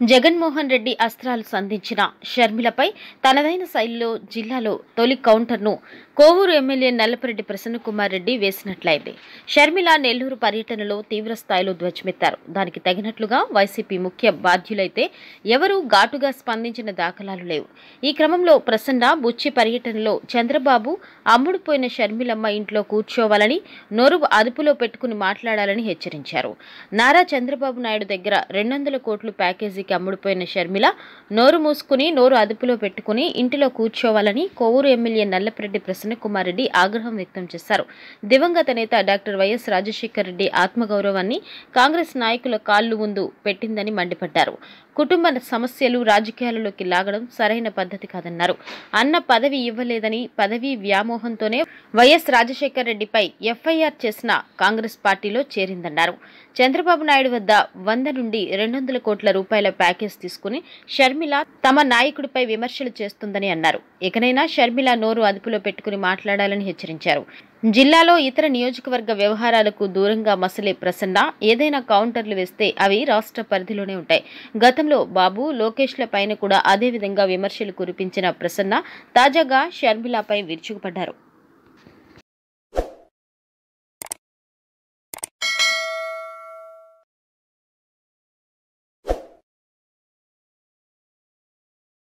జగన్మోహన్ రెడ్డి అస్త్రాలు సంధించిన షర్మిలపై తనదైన శైలిలో జిల్లాలో తొలి కౌంటర్ను కోవూరు ఎమ్మెల్యే నల్లపరెడ్డి ప్రసన్నకుమార్ రెడ్డి వేసినట్లయింది. షర్మిల నెల్లూరు పర్యటనలో తీవ్రస్థాయిలో ధ్వజమెత్తారు. దానికి తగినట్లుగా వైసీపీ ముఖ్య బాధ్యులైతే ఎవరూ ఘాటుగా స్పందించిన దాఖలాలు లేవు. ఈ క్రమంలో ప్రసన్న బుచ్చి పర్యటనలో చంద్రబాబు అమ్ముడుపోయిన షర్మిలమ్మ ఇంట్లో కూర్చోవాలని, నోరు అదుపులో పెట్టుకుని మాట్లాడాలని హెచ్చరించారు. నారా చంద్రబాబు నాయుడు దగ్గర 200 కోట్లు ప్యాకేజీకి అమ్ముడుపోయిన షర్మిల నోరు మూసుకుని, నోరు అదుపులో పెట్టుకుని ఇంటిలో కూర్చోవాలని కోవూరు ఎమ్మెల్యే నల్లపరెడ్డి ప్రసన్నకుమార్ రెడ్డి ఆగ్రహం వ్యక్తం చేశారు. దివంగత నేత డాక్టర్ వైఎస్ రాజశేఖర్ రెడ్డి ఆత్మగౌరవాన్ని కాంగ్రెస్ నాయకుల కాళ్లు ముందు పెట్టిందని మండిపడ్డారు. కుటుంబ సమస్యలు రాజకీయాలలోకి లాగడం సరైన పద్ధతి కాదన్నారు. అన్న పదవి ఇవ్వలేదని, పదవి వ్యామోహంతోనే వైఎస్ రాజశేఖర్ రెడ్డిపై ఎఫ్ఐఆర్ చేసిన కాంగ్రెస్ పార్టీలో చేరిందన్నారు. చంద్రబాబు నాయుడు వద్ద 100 నుండి 200 కోట్ల రూపాయల ప్యాకేజ్ తీసుకుని షర్మిల తమ నాయకుడిపై విమర్శలు చేస్తుందని అన్నారు. ఇకనైనా షర్మిల నోరు అదుపులో పెట్టుకుని మాట్లాడాలని హెచ్చరించారు. జిల్లాలో ఇతర నియోజకవర్గ వ్యవహారాలకు దూరంగా మసలే ప్రసన్న ఏదైనా కౌంటర్లు వేస్తే అవి రాష్ట్ర పరిధిలోనే ఉంటాయి. గతంలో బాబు, లోకేష్ల పైన కూడా అదే విధంగా విమర్శలు కురిపించిన ప్రసన్న తాజాగా షర్మిలపై విరుచుకుపడ్డారు.